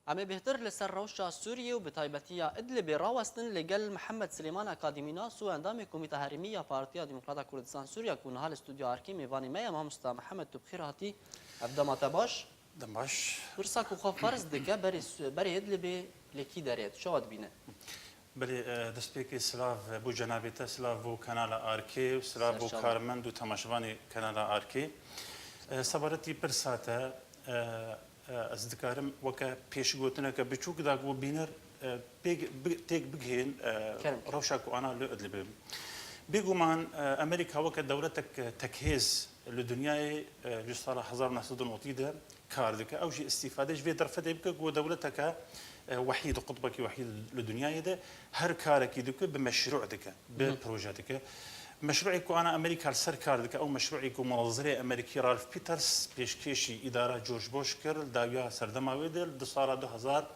عم بيهتر لسر روشا سوريا وبتايبتيا ادلب راوستن لقل محمد سليمان اكاديمينا سو اندامي كوميتا هرميه بارتيا ديمقراطيه كردستان سوريا كونها الاستوديو اركي ميفاني ميا مامستا محمد تبخير هاتي ابدا ما تباش دماش ورساك وخفرز دكا بري ادلب لكي داريت شو بينا بله دسپیکی سلاف بو جنابیت سلاف بو کانال آرکی و سلاف بو کارمند و تماشوانی کانال آرکی سبارتی پرساته از دکارم وکه پیش گوتنه که بچوک داغو بینر تیک بگهین روشاک و آنا لعدل بيجومان امريكا وقت دولتك تكهيز للدنيا جسالة 1990 كاردك او شيء استفاده في درفت يبقى ودولتك وحيد قطبك وحيد للدنيا ده هر كارك يدك بمشروع دك ببروجيتك مشروعك انا امريكا السر كاردك او مشروعك منظري امريكي رالف بيترز بيشكيشي اداره جورج بوش كر داويا سردما ويدل دصاله 2000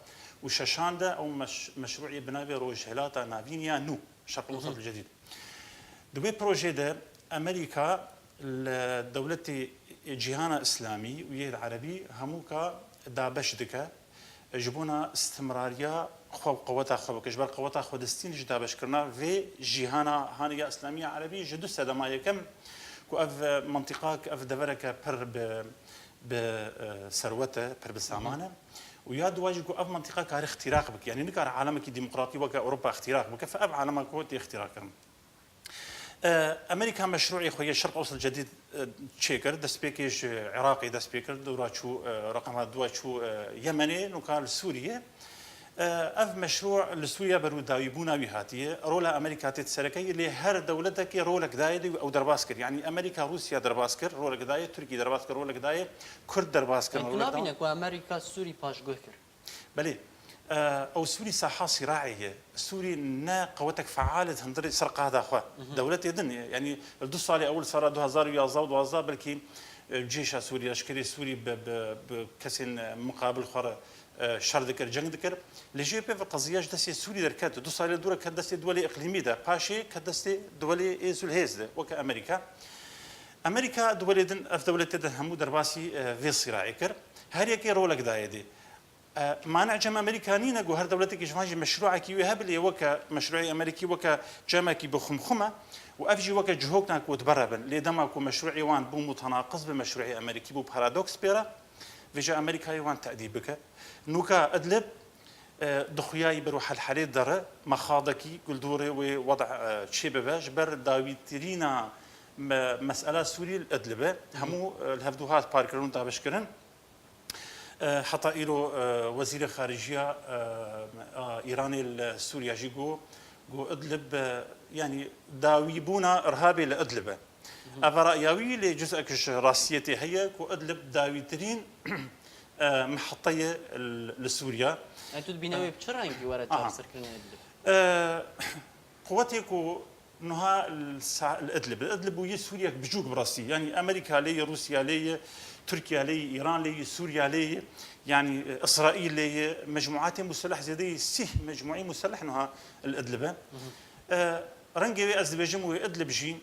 وششانده او مشروعي بنابي روجهلاتا نافينيا نو شرق الوسط الجديد دوی پروژه ده امریکا لدولت جهان اسلامی و یه عربی همو کا دابش دکه جبونا استمراریا خو قوتا خو کجبر قوتا خودستین ج دابش کرنا و جهان هانیه اسلامی عربی جدو سدما یکم کو اف منطقه اف دبرک پر ب ثروته پر بسامانه ويا دواجي كو اف منطقه كار اختراق بك يعني نكار عالمك ديمقراطي وك اوروبا اختراق بك فاف عالمك هو اختراق امريكا مشروعي خويا الشرق الاوسط الجديد تشيكر دسبيكيش عراقي دسبيكر دوراتشو رقم دواتشو يمني نوكال سوريا اف مشروع لسوريا بروداويبونا بهاتيه رولا امريكا تتسركي اللي هر دولتك رولك دايد او درباسكر يعني امريكا روسيا درباسكر رولك دايد تركيا درباسكر رولك دايد كرد درباسكر كنا بينك وامريكا سوري باش جوكر بلي او سوري ساحه صراعيه سوري نا قوتك فعاله هندري سرق هذا اخوه دولتي دن يعني الدوس على اول صار 2000 يا زود وزا بلكي جيش سوريا اشكري سوري بكسن مقابل خر شر ذكر جنگ ذكر لجي بي في قضيه دسي سوري دركات دوس على دوره كدسي دولي اقليمي ده باشي كدسي دولي ايزول هيز ده وك امريكا دولي دن اف دولتي ده همو درباسي في صراعي كر هر يكي رولك دايدي ما نعجم امريكانيين جو هر دولتك جماجي مشروعك يهب لي وك مشروعي امريكي وك جامك بخمخمه وافجي وك جهوكنا كو تبربن لدمك مشروعي وان بو متناقض بمشروعي امريكي بو بارادوكس بيرا فيجا امريكا وان تاديبك نوكا ادلب دخياي بروح الحالي در مخاضكي قلدوري ووضع شبه جبر داويترينا مساله سوري الادلبه همو الهفدوهات باركرون تابشكرن حتى إلو وزير خارجية إيراني سوريا جيجو جو إدلب يعني داويبونا إرهابي لإدلب أفرأيوي لجزء راسيتي هي كو إدلب داويترين محطية لسوريا يعني تدبينوي بشرعين في ورا جابسر كلنا إدلب قوتي كو نها الإدلب وهي سوريا بجوك براسي يعني أمريكا لي روسيا لي تركيا لي ايران لي سوريا لي يعني اسرائيل لي مجموعات مسلح زيدي سه مجموعي مسلح نها الادلبه رنجي ازبيجم وادلب جي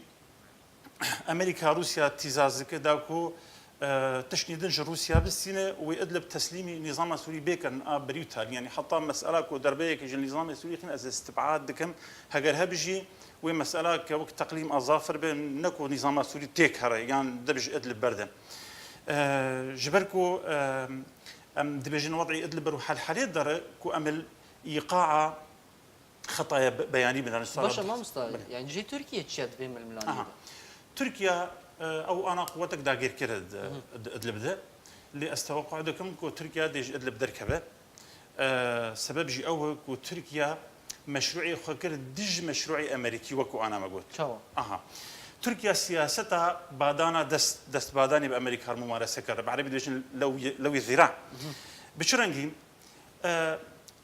امريكا روسيا تيزاز كداكو تشنيدنج روسيا بالسنه وادلب تسليمي نظام سوري بيكن بريوتال يعني حتى مساله كو دربيك النظام السوري كان از استبعاد دكم هاجرها بيجي ومساله كوقت تقليم اظافر بين نكو نظام سوري تيك يعني دبج ادلب برده جبركو دبجن وضعي ادلب روح الحالي در كو امل ايقاع خطايا بياني من الصالح باشا ما مستاهل يعني جي تركيا تشد بهم الملاني تركيا او انا قوتك داغير كرد ادلب ده اللي استوقع عندكم كو تركيا ديج ادلب دركبه سبب جي او كو تركيا مشروعي خكر دج مشروعي امريكي وكو انا ما قلت شو تركيا سياستها بادانا دست باداني بامريكا الممارسه كر بعربي ديش لو الذراع بشرنجي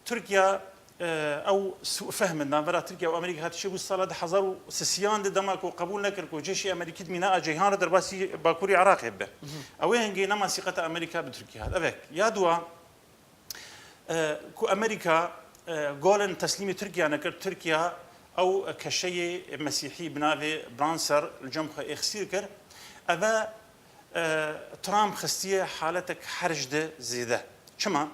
تركيا او سوء فهم النظره تركيا وامريكا هذا الشيء والصلاه حضروا سيان دمك وقبول نكر جيش امريكي ميناء جيهان درباسي باكوري عراق يبه او هنجي نما ثقه امريكا بتركيا هذا افك يا دوا كو امريكا قولن تسليم تركيا نكر تركيا او كشيء مسيحي بنافي برانسر الجمخ اخسير كر ابا ترامب خستيه حالتك حرج ده زيده شما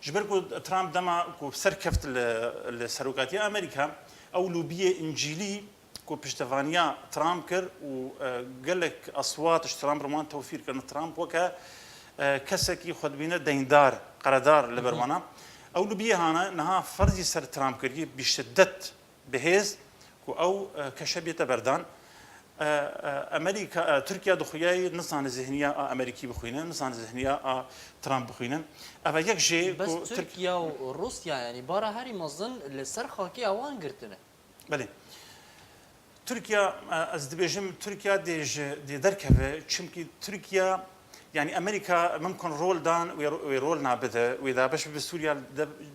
جبركو ترامب دما كو سركفت السروقاتية أمريكا أو لوبية إنجيلي كو بشتفانيا ترامب كر وقال لك أصوات ترامب رمان توفير كرن ترامب وكا كسكي خد بينا ديندار قرادار لبروانا أو لوبية هانا نها فرضي سر ترامب كري بشدة بهز أو كشبية بردان امريكا تركيا دخياي نصان ذهنيه امريكي بخوينا نصان ذهنيه ترامب بخوينا اما يك جي بس تركيا وروسيا يعني برا هاري مظن لسر خاكي اوان قرتنا بله تركيا از دبيجم تركيا دي دركبه چمكي تركيا يعني امريكا ممكن رول دان ويرول نابده واذا باش بسوريا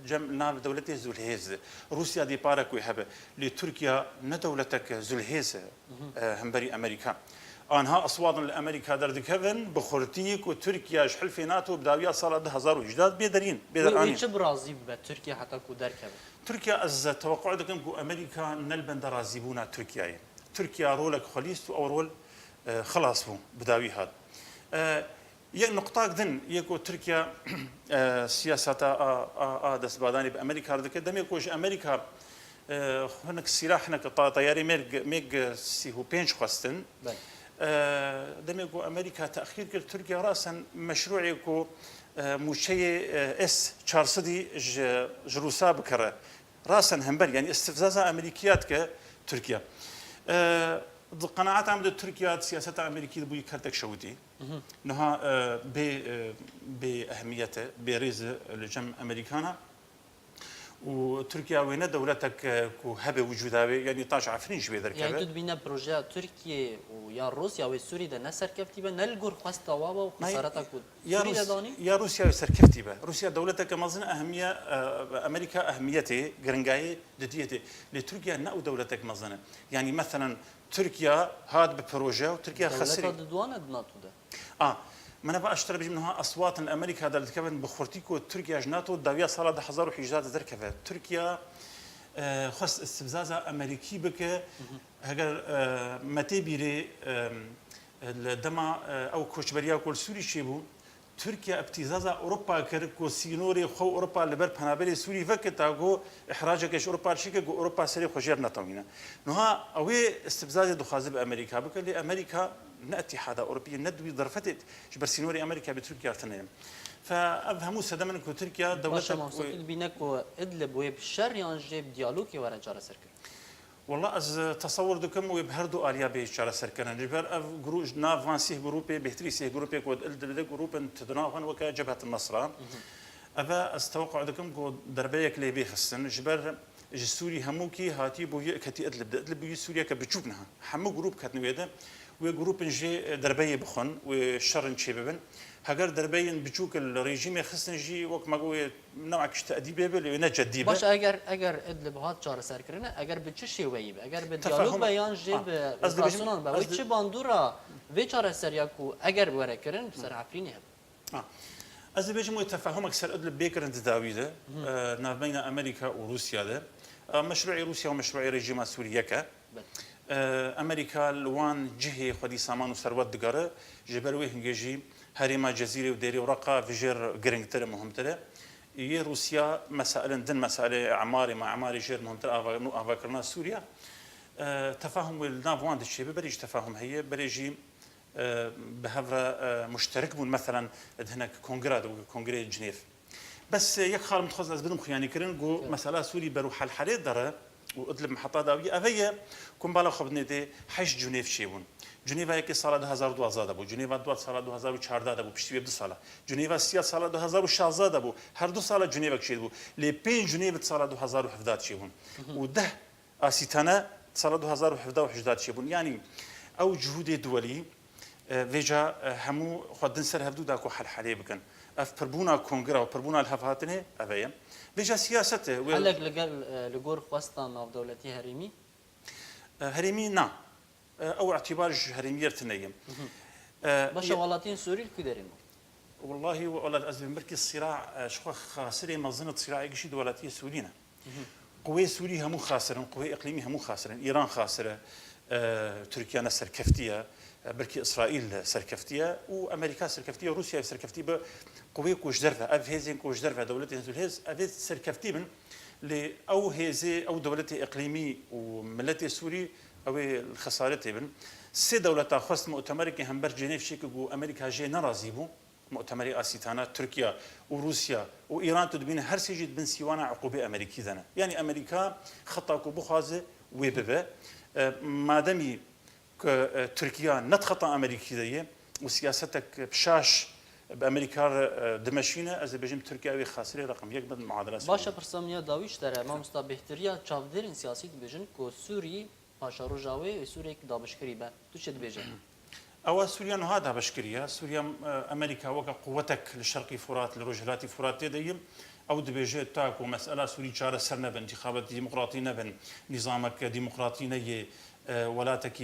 جم ناب دولتي زولهيز روسيا دي بارك ويحب لتركيا ندولتك زولهيز همبري امريكا انها اصوات الامريكا دردكفن بخورتيك وتركيا شحل في ناتو بداويه صار 2000 بيدرين بيدرانين ويش برازي بتركيا حتى كو دركبه تركيا از توقع دكم كو امريكا نلبن درازيبونا تركيا تركيا رولك خليست او رول خلاص بو بداوي هذا نقطة ذن يكو تركيا سياسة دست باداني بأمريكا ردك دم يكوش أمريكا هناك سلاح هناك طياري ميج سيهو بينش خاستن دم يكو أمريكا تأخير كل تركيا رأسا مشروع يكو مشي اس چارصدي جروسا بكرة رأسا همبر يعني استفزازا أمريكيات كتركيا قناعات عمد تركيا سياسة أمريكية بوي كارتك شودي نها بأهميته بريز الجم أمريكانا وتركيا وين دولتك كو هبه وجوداوي يعني طاش عفرين شوي ذركبه يعني تدبينا بروجا تركيا ويا روسيا وسوريا ده نسر كفتيبه نلقر خاصة وابا وخسارتك سوريا داني يا روسيا يسر كفتيبه روسيا دولتك مازن أهمية أمريكا أهميته جرنجاي دديته لتركيا نأو دولتك مازنه يعني مثلا تركيا هاد ببروجا وتركيا خسرت دولتها ددوانه دناتو ده من بقى اشترى بيجي منها اصوات الامريكا هذا اللي كمان بخورتيكو تركيا جناتو داويا صار 1000 دركبه تركيا خص استفزازا امريكي بك هجر متى بيري الدما او كوشبريا كل سوري شيبو تركيا ابتزازا اوروبا كركو سينوري خو اوروبا لبر بنابلي سوري فكتاغو احراجك ايش اوروبا شيكو اوروبا سري خجير نتوينا نها اوي استفزاز دخازب امريكا بك لامريكا ناتي حدا اوروبي ندوي ظرفتت جبر سينوري امريكا بتركيا ارتنين فافهموا سدمن كو تركيا دولتك بينك ادلب وبالشر ينجيب ديالوجي ورا جارة سركر والله از تصور دكم وبهردو اليا بيشاره سركن جبر اف جروج نافانسي جروبي بهتريسي جروبي كود ال جروب تدنافن وكا جبهه النصر ابا استوقع دكم كو دربيك لي بيخسن جبر سوري هموكي هاتي بو كتي ادلب بو سوريا كبتشوبنها حمو جروب كتنويده وجروب نجي دربيه بخن وشر شبابن هاجر دربين بتشوك الريجيم خصن جي وقت ما قوي نوع كش تأديبه بل ونجد ديبه باش اگر ادلب هات چار سر کرنه اگر به چه شیوهی به اگر به دیالوگ بیان جب اساسون به چه باندورا و چار سر یاکو اگر وره کرن سر عفرینه از بيجي تفاهم اكثر ادلب بيكر انت داويده بين امريكا وروسيا ده مشروع روسيا ومشروع ريجيم سوريا كا امريكا لوان جهه خدي سامان وثروت دقاره جبروي هنجي هريما جزيره وديري ورقه فيجر جرينتر مهمتره هي روسيا مسائل دن مسائل اعماري مع اعماري جير مهمتره افكرنا سوريا تفاهم النافوان الشيء بريج تفاهم هي بريجي بهفرة مشترك بون مثلا هناك كونغري جنيف بس يك خال متخصص بدهم خياني كرن جو مساله سوري بروح الحرير دره واطلب محطه داويه افيه كون بالا خبني دي حش جنيف شيبون جنيفا يكي سال 2012 دبو جنيفا دو سال 2014 دبو بشتي بدو سال جنيفا سيا سال 2016 دبو هر دو سال جنيفا كشيبو لي بين جنيفا سال 2017 شيبون وده اسيتانا سال 2017 شيبون يعني او جهود دولي فيجا همو خدن سر هفدو داكو حل حلي بكن اف بربونا كونغرا وبربونا الهفاتنه افيا فيجا سياسته هلك لغور خواستان ناف دولتي هريمي هريمي نا او اعتبار هريميه تنيم باش ولاتين سوري كدريم والله ولا ازم بركي الصراع شخ خاسري منظمه صراع يجي دولتي سورينا قوي سوري هم خاسرين قوي اقليمي هم خاسرين ايران خاسره تركيا نسر كفتيه بركي اسرائيل سركفتيه وامريكا سركفتيه وروسيا سركفتيه قوي كوش درفة أف هيزين كوش درفة دولتي هز أف سركفتي من لأو هيزي أو دولتي إقليمي وملتي سوري أو الخسارتي من سي دولة خاص مؤتمر كي هم برجينيف شيكو أمريكا جي نرازيبو مؤتمر آسيتانا تركيا وروسيا وإيران تدبين هر سيجد بن سيوانا عقوبة أمريكي ذنا يعني أمريكا خطأ بخازة ويببه ما دامي تركيا نتخطأ أمريكي ذي وسياستك بشاش بأمريكا دمشينة از بجم تركيا وي خاسرة رقم یک بد معادلة باشا برسامنيا داويش ترى ما مستبهتريا چاودرين سياسي بجن كو سوري باشا روجاوي سوري دابش كريبه تو شد بجن أو سوريا هذا بشكريا سوريا أمريكا وقع قوتك للشرقي فرات لرجلاتي فرات تديم أو دبيجي تاكو مسألة سوري شارة سرنا بانتخابات ديمقراطية نبن نظامك ديمقراطي نية ولاتك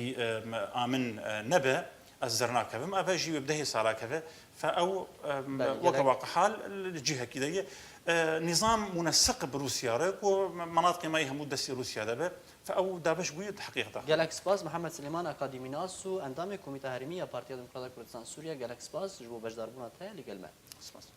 آمن نبا الزرناك فما أبجي بدهي صاراك فأو وقع حال الجهة كذا نظام منسق بروسيا رك ومناطق ما يهمو دسي روسيا دابا فأو دابش قوية حقيقة جالك سباس محمد سليمان أكاديمي ناسو أندام كوميتا هرمية بارتيا ديمقراطية كردستان سوريا جالك سباس جبو بجدار بنا تها لقلمه سباس